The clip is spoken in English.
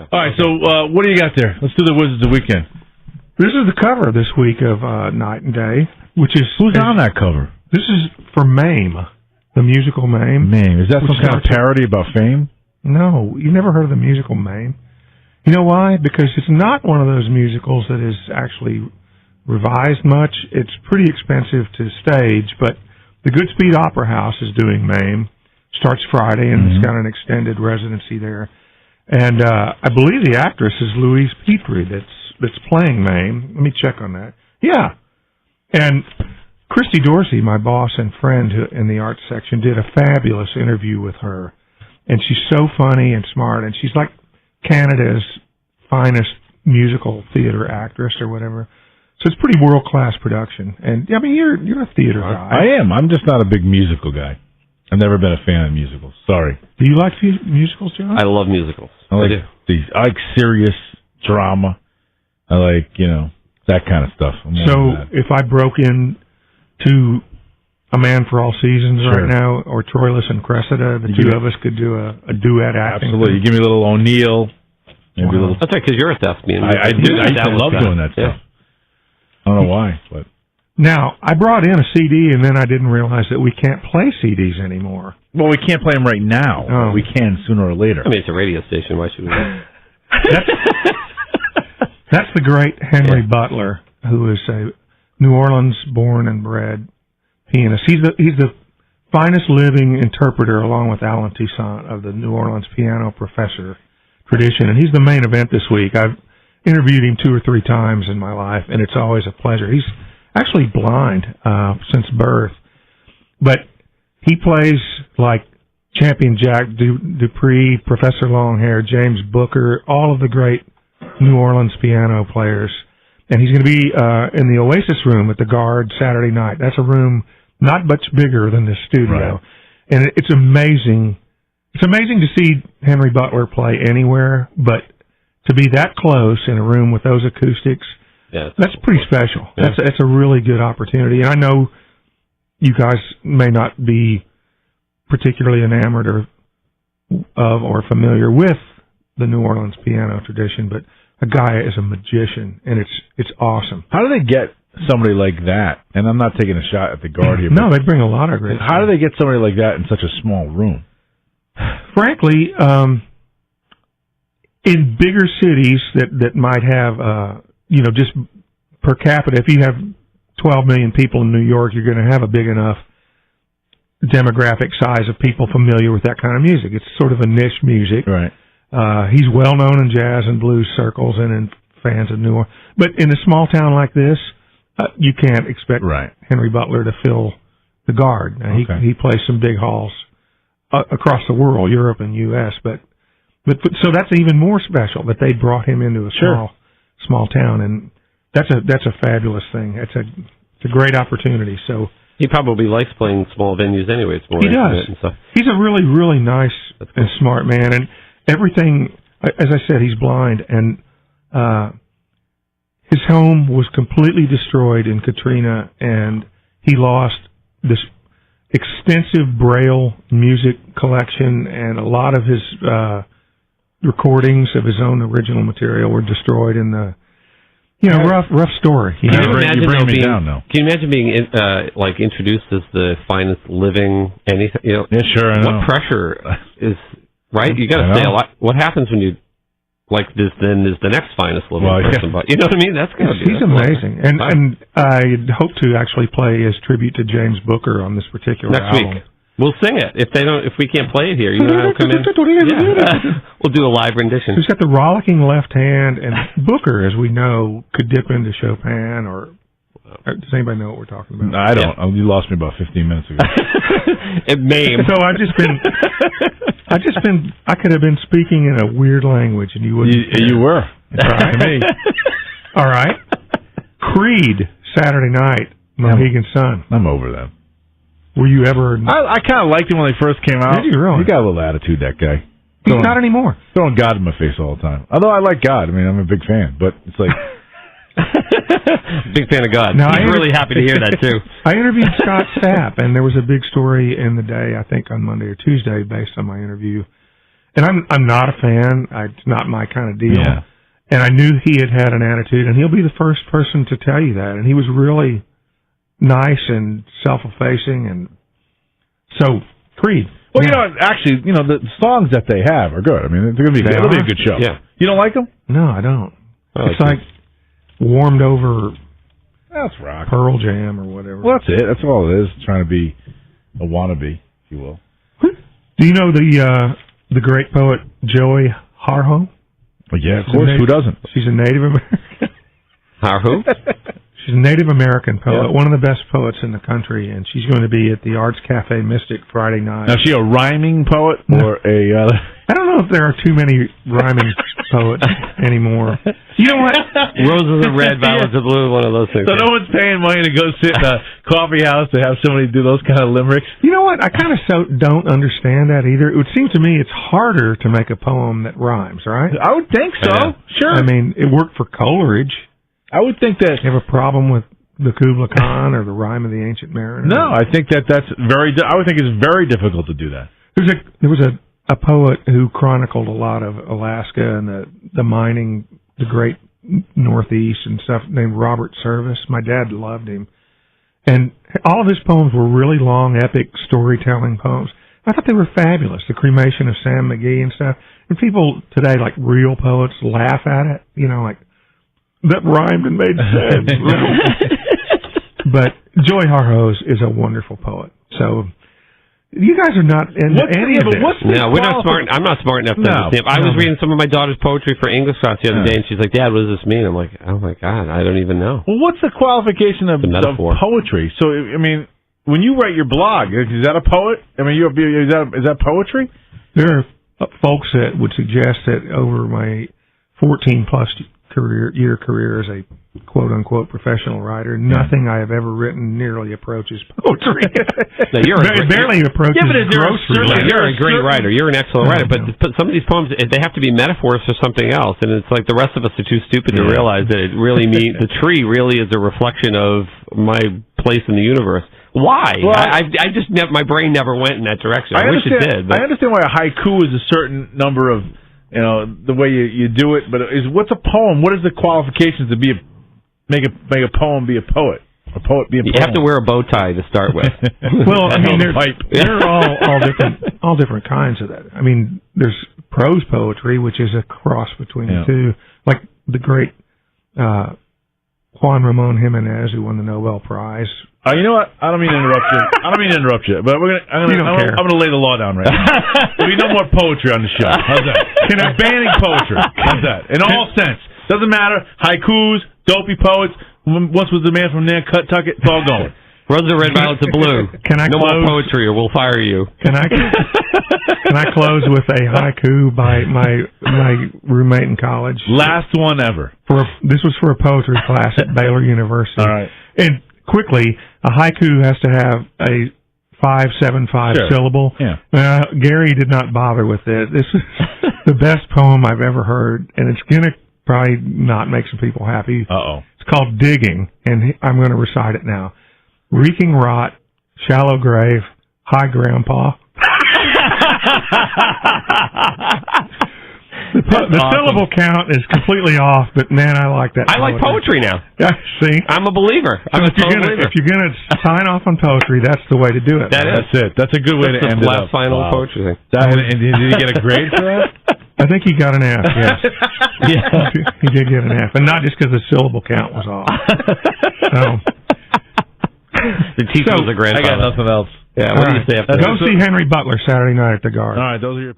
All right, so what do you got there? Let's do the Wizards of the Weekend. This is the cover this week of Night and Day, which is... Who's on that cover? This is for Mame, the musical Mame. Mame. Is that some kind of parody about fame? No, you never heard of the musical Mame. You know why? Because it's not one of those musicals that is actually revised much. It's pretty expensive to stage, but the Goodspeed Opera House is doing Mame. Starts Friday, and it's got an extended residency there. And I believe the actress is Louise Petrie that's playing Mame. Let me check on that. Yeah. And Christy Dorsey, my boss and friend in the arts section, did a fabulous interview with her. And she's so funny and smart, and she's like Canada's finest musical theater actress or whatever. So it's pretty world-class production. And, I mean, you're a theater guy. I am. I'm just not a big musical guy. I've never been a fan of musicals. Sorry. Do you like musicals, John? I love musicals. I like serious drama. I like, that kind of stuff. So if I broke in to A Man for All Seasons right now, or Troilus and Cressida, the two of us could do a duet acting. Absolutely. You give me a little O'Neill. Maybe a little. That's right, because you're a thespian. I love doing that stuff. I don't know why, but... Now, I brought in a CD, and then I didn't realize that we can't play CDs anymore. Well, we can't play them right now. But we can sooner or later. I mean, it's a radio station. Why should we? That's the great Henry Butler, who is a New Orleans born and bred pianist. He's the finest living interpreter, along with Alan Toussaint, of the New Orleans piano professor tradition, and he's the main event this week. I've interviewed him 2 or 3 times in my life, and it's always a pleasure. He's actually blind since birth, but he plays like Champion Jack Dupree, Professor Longhair, James Booker, all of the great New Orleans piano players. And he's going to be in the Oasis room at the Guard Saturday night. That's a room not much bigger than this studio. Right. And it's amazing. It's amazing to see Henry Butler play anywhere, but to be that close in a room with those acoustics, that's pretty special. Yeah. That's a really good opportunity. And I know you guys may not be particularly enamored or familiar with the New Orleans piano tradition, but a guy is a magician, and it's awesome. How do they get somebody like that? And I'm not taking a shot at the Guard here. No, they bring a lot of great. How do they get somebody like that in such a small room? Frankly, in bigger cities that might have, just per capita, if you have 12 million people in New York, you're going to have a big enough demographic size of people familiar with that kind of music. It's sort of a niche music. Right. He's well known in jazz and blues circles and in fans of New Orleans. But in a small town like this, you can't expect Henry Butler to fill the Guard. Now, he plays some big halls across the world, Europe and U.S. But so that's even more special that they brought him into a small town, and that's a fabulous thing. It's a great opportunity. So he probably likes playing small venues anyway. It's more he does. And stuff. He's a really, really nice and smart man, and everything. As I said, he's blind, and his home was completely destroyed in Katrina, and he lost this extensive Braille music collection, and a lot of his recordings of his own original material were destroyed in the rough story. Can you imagine being introduced as the finest living anything? Yeah, sure. I know. What pressure is right? You got to say a lot. What happens when you like this? Then is the next finest living person? But you know what I mean? That's gonna be. He's amazing, and I hope to actually play his tribute to James Booker on this particular next album. week. We'll sing it. If we can't play it here, you know how to come in. We'll do a live rendition. He's got the rollicking left hand, and Booker, as we know, could dip into Chopin. Or does anybody know what we're talking about? No, I don't. Yeah. You lost me about 15 minutes ago. It Mame. So I could have been speaking in a weird language, and you wouldn't. You were. Right. Me. All right. Creed, Saturday night, Mohegan Sun. I'm over them. Were you ever... I kind of liked him when they first came out. Did you really? He got a little attitude, that guy. He's not anymore. Throwing God in my face all the time. Although I like God. I mean, I'm a big fan. But it's like... Big fan of God. Now, He's really happy to hear that, too. I interviewed Scott Stapp, and there was a big story in the day, I think on Monday or Tuesday, based on my interview. And I'm not a fan. It's not my kind of deal. Yeah. And I knew he had an attitude, and he'll be the first person to tell you that. And he was really nice and self-effacing, and so Creed. Well, actually, the songs that they have are good. I mean, it'll be a good show. Yeah. You don't like them? No, I don't. It's like warmed over. That's rock. Pearl Jam or whatever. Well, that's it. That's all it is. Trying to be a wannabe, if you will. Do you know the great poet Joy Harjo? Well, yeah, of course. Who doesn't? She's a Native American. Harjo? She's a Native American poet, one of the best poets in the country, and she's going to be at the Arts Cafe Mystic Friday night. Now, is she a rhyming poet or a... I don't know if there are too many rhyming poets anymore. You know what? Roses are red, violets are blue, one of those things. So no one's paying money to go sit in a coffee house to have somebody do those kind of limericks? You know what? I kind of don't understand that either. It would seem to me it's harder to make a poem that rhymes, right? I would think so. Yeah. Sure. I mean, it worked for Coleridge. I would think that... You have a problem with the Kubla Khan or the Rime of the Ancient Mariner? No, I think that's very... I would think it's very difficult to do that. There was a poet who chronicled a lot of Alaska and the mining, the great Northeast and stuff, named Robert Service. My dad loved him. And all of his poems were really long, epic storytelling poems. I thought they were fabulous. The Cremation of Sam McGee and stuff. And people today, like real poets, laugh at it. Like, that rhymed and made sense. But Joy Harjo is a wonderful poet. So you guys are not in any of it. No, we're not smart. I'm not smart enough to understand. I was reading some of my daughter's poetry for English class the other day, and she's like, "Dad, what does this mean?" I'm like, "Oh my God, I don't even know." Well, what's the qualification of poetry? So, I mean, when you write your blog, is that a poet? I mean, is that poetry? There are folks that would suggest that over my 14-plus year career as a quote-unquote professional writer, nothing I have ever written nearly approaches poetry. No, barely approaches grocery. You're a great writer. You're an excellent writer. But some of these poems, they have to be metaphors for something else. And it's like the rest of us are too stupid to realize that it really means the tree really is a reflection of my place in the universe. Why? Well, I just my brain never went in that direction. I wish it did. But. I understand why a haiku is a certain number of, the way you do it. But what's a poem? What is the qualifications to make a poem be a poet? A poet be a poem? You have to wear a bow tie to start with. Well, I mean, there are all different kinds of that. I mean, there's prose poetry, which is a cross between the two, like the great Juan Ramon Jimenez, who won the Nobel Prize. You know what? I don't mean to interrupt you. But I'm going to lay the law down right now. There'll be no more poetry on the show. How's that? We're banning poetry. How's that? In all sense. Doesn't matter. Haikus, dopey poets. Once was the man from Nantucket. It's all going. Roses are red, violets are blue. No more poetry, or we'll fire you. Can I close with a haiku by my roommate in college? Last one ever. This was for a poetry class at Baylor University. All right. And quickly, a haiku has to have a 575 syllable. Yeah. Gary did not bother with it. This is the best poem I've ever heard, and it's going to probably not make some people happy. Uh-oh. It's called Digging, and I'm going to recite it now. Reeking rot, shallow grave, hi grandpa. The syllable count is completely off, but man, I like that. I like poetry now. See, I'm a believer. If you're gonna sign off on poetry, that's the way to do it. That's it. That's a good way to end it up. Last final poetry thing. And did he get a grade for that? I think he got an F. Yes, he did get an F, and not just because the syllable count was off. The teacher was a grandfather. I got nothing else. Yeah, what do you say after that? Go see Henry Butler Saturday night at the Garden. All right, those are your